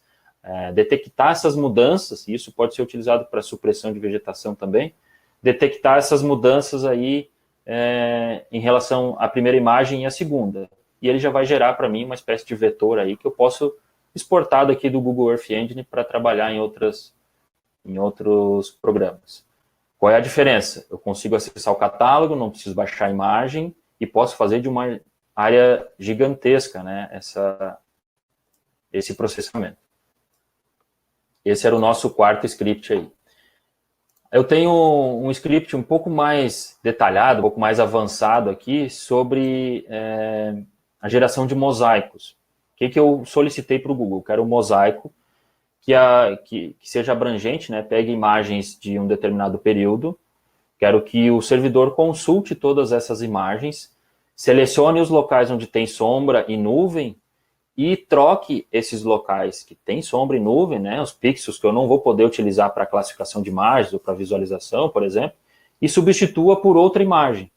detectar essas mudanças, e isso pode ser utilizado para supressão de vegetação também, detectar essas mudanças aí em relação à primeira imagem e à segunda. E ele já vai gerar para mim uma espécie de vetor aí que eu posso exportar daqui do Google Earth Engine para trabalhar em outros programas. Qual é a diferença? Eu consigo acessar o catálogo, não preciso baixar a imagem e posso fazer de uma área gigantesca, né, esse processamento. Esse era o nosso quarto script aí. Eu tenho um script um pouco mais detalhado, um pouco mais avançado aqui sobre a geração de mosaicos. O que eu solicitei para o Google? Eu quero um mosaico que seja abrangente, né? Pegue imagens de um determinado período. Quero que o servidor consulte todas essas imagens, selecione os locais onde tem sombra e nuvem e troque esses locais que tem sombra e nuvem, né, os pixels que eu não vou poder utilizar para classificação de imagens ou para visualização, por exemplo, e substitua por outra imagem.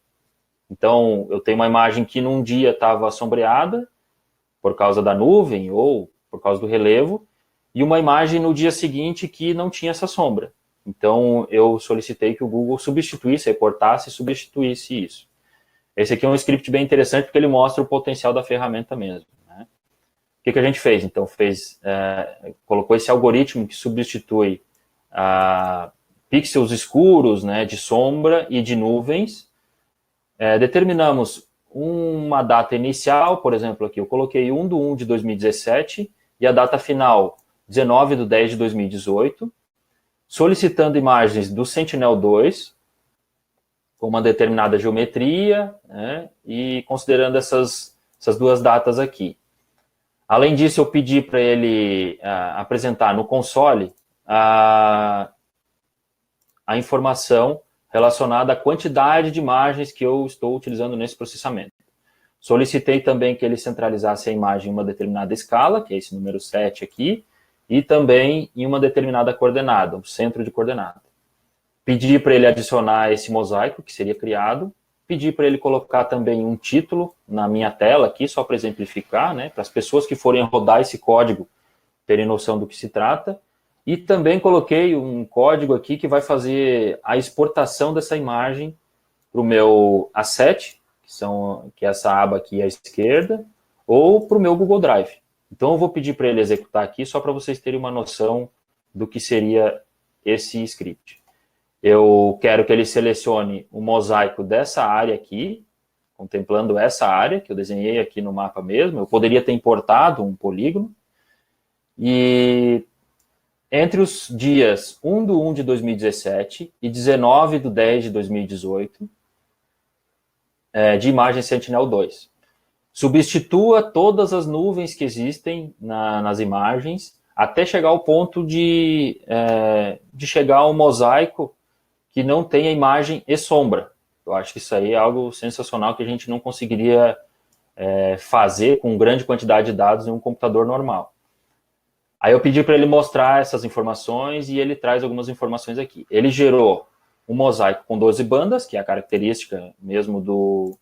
Então, eu tenho uma imagem que num dia estava sombreada por causa da nuvem ou por causa do relevo, e uma imagem no dia seguinte que não tinha essa sombra. Então, eu solicitei que o Google substituísse, reportasse e substituísse isso. Esse aqui é um script bem interessante porque ele mostra o potencial da ferramenta mesmo. Né? O que a gente fez? Então, colocou esse algoritmo que substitui pixels escuros, né, de sombra e de nuvens. Determinamos uma data inicial, por exemplo, aqui eu coloquei 1/1 de 2017 e a data final 19/10 de 2018, solicitando imagens do Sentinel-2 com uma determinada geometria, né, e considerando essas duas datas aqui. Além disso, eu pedi para ele apresentar no console a informação relacionada à quantidade de imagens que eu estou utilizando nesse processamento. Solicitei também que ele centralizasse a imagem em uma determinada escala, que é esse número 7 aqui, e também em uma determinada coordenada, um centro de coordenada. Pedi para ele adicionar esse mosaico que seria criado, pedi para ele colocar também um título na minha tela aqui, só para exemplificar, né, para as pessoas que forem rodar esse código terem noção do que se trata, E também coloquei um código aqui que vai fazer a exportação dessa imagem para o meu asset, que é essa aba aqui à esquerda, ou para o meu Google Drive. Então eu vou pedir para ele executar aqui, só para vocês terem uma noção do que seria esse script. Eu quero que ele selecione o mosaico dessa área aqui, contemplando essa área que eu desenhei aqui no mapa mesmo. Eu poderia ter importado um polígono. E entre os dias 1/1 de 2017 e 19/10 de 2018, de imagem Sentinel-2. Substitua todas as nuvens que existem nas imagens até chegar ao ponto de chegar ao mosaico que não tenha imagem e sombra. Eu acho que isso aí é algo sensacional que a gente não conseguiria fazer com grande quantidade de dados em um computador normal. Aí eu pedi para ele mostrar essas informações e ele traz algumas informações aqui. Ele gerou um mosaico com 12 bandas, que é a característica mesmo do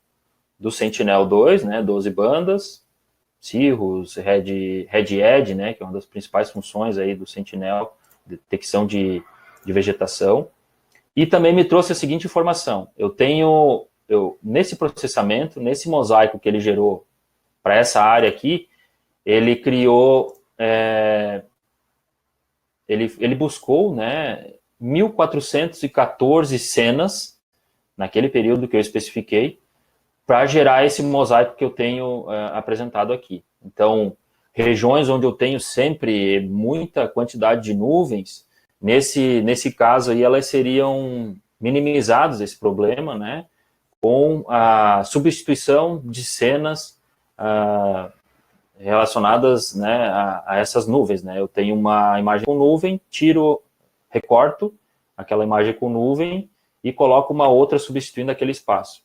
Sentinel-2, né, 12 bandas, Cirrus, Red Edge, né, que é uma das principais funções aí do Sentinel, detecção de vegetação. E também me trouxe a seguinte informação: nesse processamento, nesse mosaico que ele gerou para essa área aqui, ele criou, ele buscou, né, 1.414 cenas, naquele período que eu especifiquei, para gerar esse mosaico que eu tenho apresentado aqui. Então, regiões onde eu tenho sempre muita quantidade de nuvens, nesse caso aí, elas seriam minimizadas, esse problema, né, com a substituição de cenas relacionadas, né, a essas nuvens, né. Eu tenho uma imagem com nuvem, recorto aquela imagem com nuvem e coloco uma outra substituindo aquele espaço.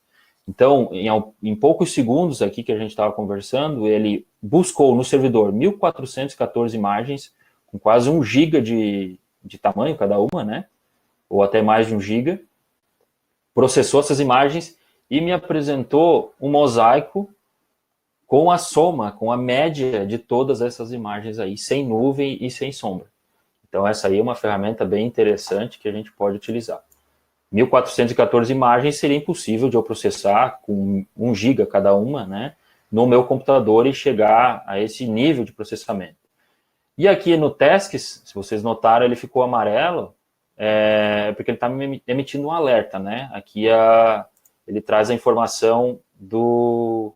Então, em poucos segundos aqui que a gente estava conversando, ele buscou no servidor 1.414 imagens, com quase 1 GB de tamanho cada uma, né? Ou até mais de 1 GB, processou essas imagens e me apresentou um mosaico com a soma, com a média de todas essas imagens aí, sem nuvem e sem sombra. Então, essa aí é uma ferramenta bem interessante que a gente pode utilizar. 1.414 imagens seria impossível de eu processar com 1 GB cada uma, né, no meu computador e chegar a esse nível de processamento. E aqui no Tasks, se vocês notaram, ele ficou amarelo, porque ele está me emitindo um alerta, né? Aqui ele traz a informação do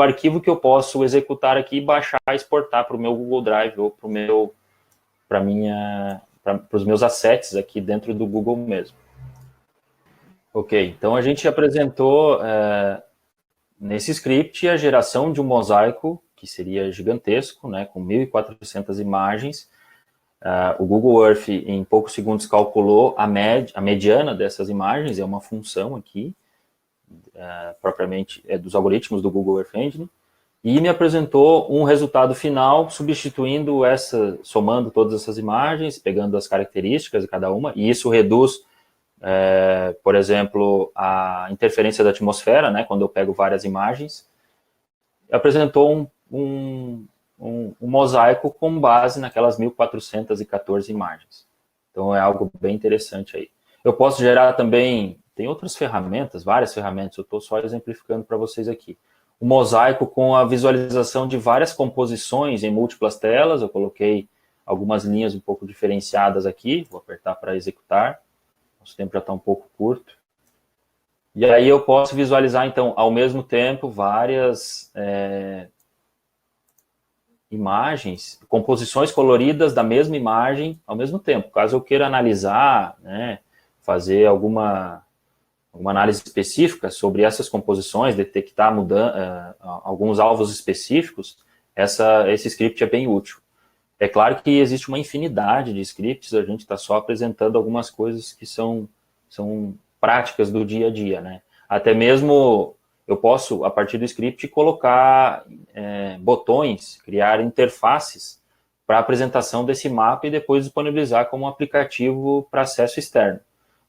arquivo que eu posso executar aqui e baixar e exportar para o meu Google Drive ou para os meus assets aqui dentro do Google mesmo. Ok, então a gente apresentou nesse script a geração de um mosaico que seria gigantesco, né, com 1.400 imagens. O Google Earth em poucos segundos calculou a mediana dessas imagens, é uma função aqui, propriamente dos algoritmos do Google Earth Engine, e me apresentou um resultado final substituindo somando todas essas imagens, pegando as características de cada uma, e isso reduz, por exemplo, a interferência da atmosfera, né, quando eu pego várias imagens. Apresentou um mosaico com base naquelas 1.414 imagens. Então é algo bem interessante aí. Eu posso gerar também, tem outras ferramentas, várias ferramentas, eu estou só exemplificando para vocês aqui. O mosaico com a visualização de várias composições em múltiplas telas, eu coloquei algumas linhas um pouco diferenciadas aqui, vou apertar para executar. Nosso tempo já está um pouco curto. E aí eu posso visualizar, então, ao mesmo tempo, várias imagens, composições coloridas da mesma imagem ao mesmo tempo. Caso eu queira analisar, né, fazer alguma análise específica sobre essas composições, detectar alguns alvos específicos, esse script é bem útil. É claro que existe uma infinidade de scripts, a gente está só apresentando algumas coisas que são práticas do dia a dia, né? Até mesmo eu posso, a partir do script, colocar botões, criar interfaces para a apresentação desse mapa e depois disponibilizar como um aplicativo para acesso externo.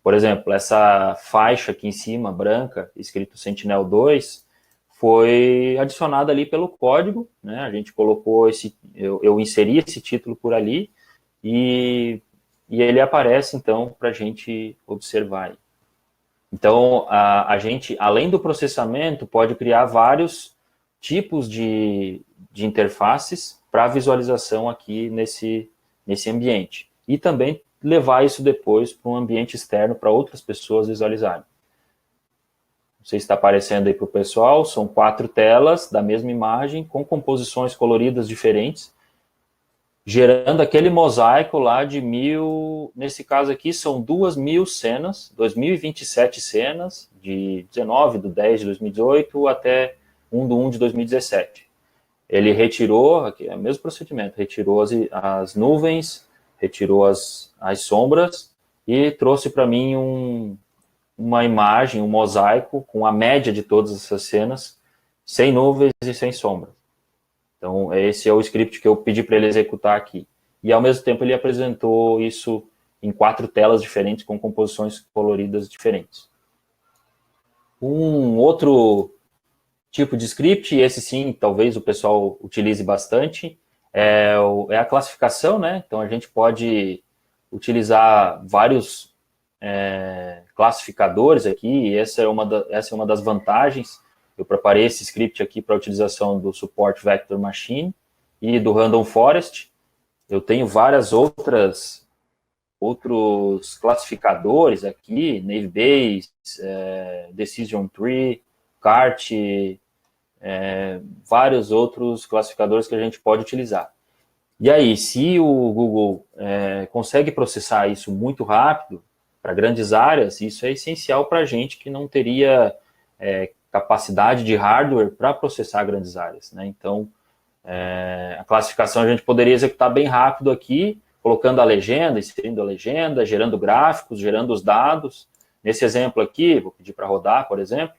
Por exemplo, essa faixa aqui em cima, branca, escrito Sentinel-2, foi adicionada ali pelo código, né? A gente colocou eu inseri esse título por ali e ele aparece, então, para a gente observar. Então, a gente, além do processamento, pode criar vários tipos de interfaces para visualização aqui nesse ambiente. E também levar isso depois para um ambiente externo para outras pessoas visualizarem. Não sei se está aparecendo aí para o pessoal, são 4 telas da mesma imagem, com composições coloridas diferentes, gerando aquele mosaico lá de 1000, nesse caso aqui são 2000 cenas, 2027 cenas, de 19 do 10 de 2018 até 1 do 1 de 2017. Ele retirou, aqui é o mesmo procedimento, retirou as nuvens, retirou as sombras e trouxe para mim uma imagem, um mosaico com a média de todas essas cenas, sem nuvens e sem sombras. Então, esse é o script que eu pedi para ele executar aqui. E, ao mesmo tempo, ele apresentou isso em 4 telas diferentes, com composições coloridas diferentes. Um outro tipo de script, esse sim, talvez o pessoal utilize bastante, é a classificação, né? Então, a gente pode utilizar vários classificadores aqui, e essa é uma das vantagens. Eu preparei esse script aqui para a utilização do Support Vector Machine e do Random Forest. Eu tenho várias outros classificadores aqui, Naive Bayes, Decision Tree, CART, vários outros classificadores que a gente pode utilizar. E aí, se o Google consegue processar isso muito rápido, para grandes áreas, isso é essencial para a gente que não teria capacidade de hardware para processar grandes áreas, né? Então, a classificação a gente poderia executar bem rápido aqui, colocando a legenda, inserindo a legenda, gerando gráficos, gerando os dados. Nesse exemplo aqui, vou pedir para rodar, por exemplo,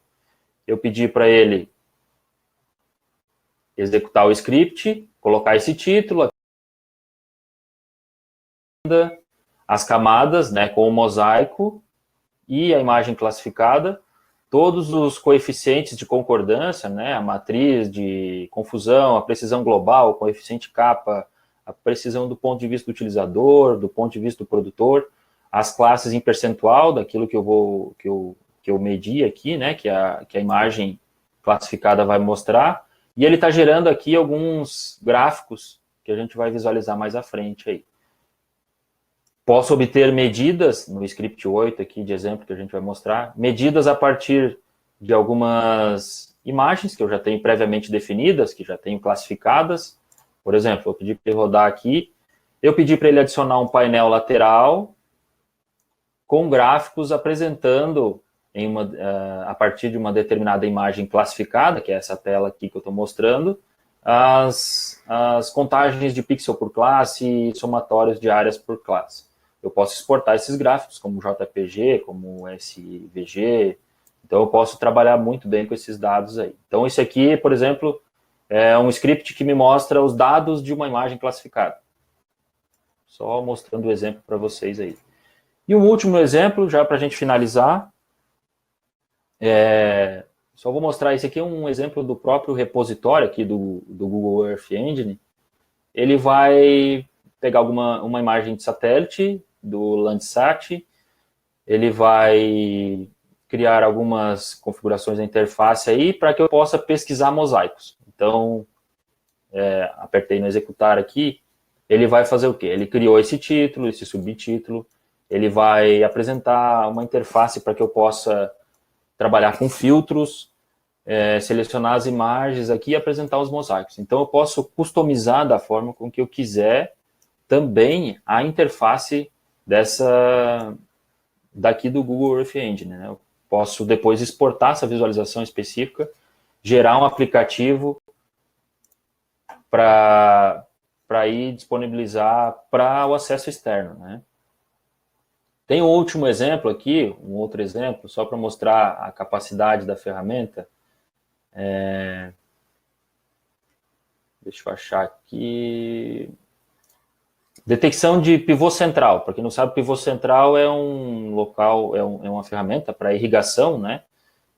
eu pedi para ele executar o script, colocar esse título, as camadas, né, com o mosaico e a imagem classificada, todos os coeficientes de concordância, né, a matriz de confusão, a precisão global, o coeficiente kappa, a precisão do ponto de vista do utilizador, do ponto de vista do produtor, as classes em percentual daquilo que eu medi aqui, né, que a imagem classificada vai mostrar, e ele está gerando aqui alguns gráficos que a gente vai visualizar mais à frente aí. Posso obter medidas, no script 8 aqui de exemplo que a gente vai mostrar, medidas a partir de algumas imagens que eu já tenho previamente definidas, que já tenho classificadas. Por exemplo, eu pedi para ele rodar aqui, eu pedi para ele adicionar um painel lateral com gráficos apresentando a partir de uma determinada imagem classificada, que é essa tela aqui que eu estou mostrando, as contagens de pixel por classe e somatórios de áreas por classe. Eu posso exportar esses gráficos como JPG, como SVG, então eu posso trabalhar muito bem com esses dados aí. Então esse aqui, por exemplo, é um script que me mostra os dados de uma imagem classificada. Só mostrando o exemplo para vocês aí. E um último exemplo, já para a gente finalizar, só vou mostrar esse aqui, é um exemplo do próprio repositório aqui do Google Earth Engine. Ele vai pegar uma imagem de satélite do Landsat, ele vai criar algumas configurações da interface aí para que eu possa pesquisar mosaicos. Então, apertei no executar aqui, ele vai fazer o quê? Ele criou esse título, esse subtítulo, ele vai apresentar uma interface para que eu possa trabalhar com filtros, selecionar as imagens aqui e apresentar os mosaicos. Então, eu posso customizar da forma com que eu quiser também a interface daqui do Google Earth Engine, né? Eu posso depois exportar essa visualização específica, gerar um aplicativo para ir disponibilizar para o acesso externo, né? Tem um último exemplo aqui, um outro exemplo, só para mostrar a capacidade da ferramenta. Deixa eu achar aqui. Detecção de pivô central. Para quem não sabe, pivô central é um local, é uma ferramenta para irrigação, né?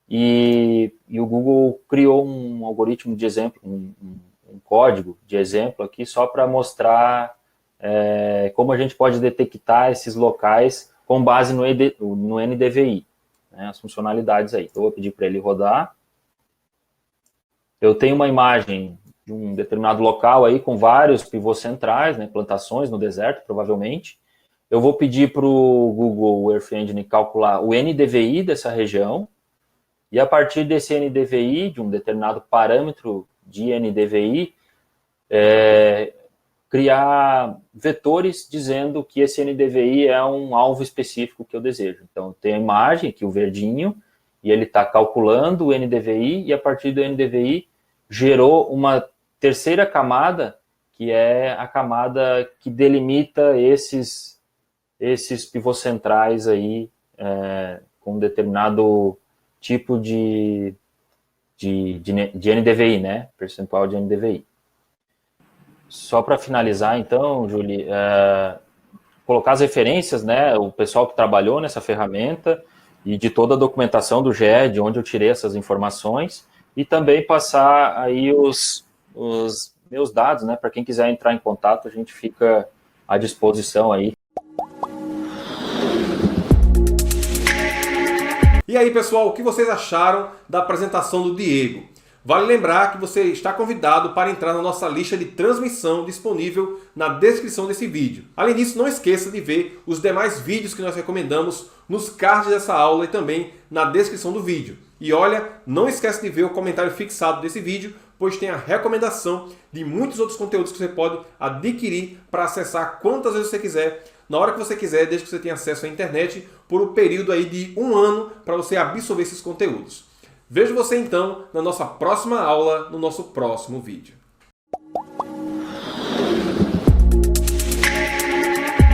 E o Google criou um algoritmo de exemplo, um código de exemplo aqui só para mostrar como a gente pode detectar esses locais com base no NDVI, né, as funcionalidades aí. Então, eu vou pedir para ele rodar. Eu tenho uma imagem de um determinado local aí com vários pivôs centrais, né, plantações no deserto, provavelmente. Eu vou pedir para o Google Earth Engine calcular o NDVI dessa região, e a partir desse NDVI, de um determinado parâmetro de NDVI, criar vetores dizendo que esse NDVI é um alvo específico que eu desejo. Então, tem a imagem aqui, o verdinho, e ele está calculando o NDVI, e a partir do NDVI gerou uma terceira camada, que é a camada que delimita esses pivôs centrais aí, com um determinado tipo de NDVI, né? Percentual de NDVI. Só para finalizar, então, Julie, colocar as referências, né? O pessoal que trabalhou nessa ferramenta e de toda a documentação do GE, de onde eu tirei essas informações, e também passar aí os meus dados, né? Para quem quiser entrar em contato, a gente fica à disposição aí. E aí, pessoal, o que vocês acharam da apresentação do Diego? Vale lembrar que você está convidado para entrar na nossa lista de transmissão disponível na descrição desse vídeo. Além disso, não esqueça de ver os demais vídeos que nós recomendamos nos cards dessa aula e também na descrição do vídeo. E olha, não esquece de ver o comentário fixado desse vídeo, pois tem a recomendação de muitos outros conteúdos que você pode adquirir para acessar quantas vezes você quiser, na hora que você quiser, desde que você tenha acesso à internet, por um período aí de 1 ano para você absorver esses conteúdos. Vejo você então na nossa próxima aula, no nosso próximo vídeo.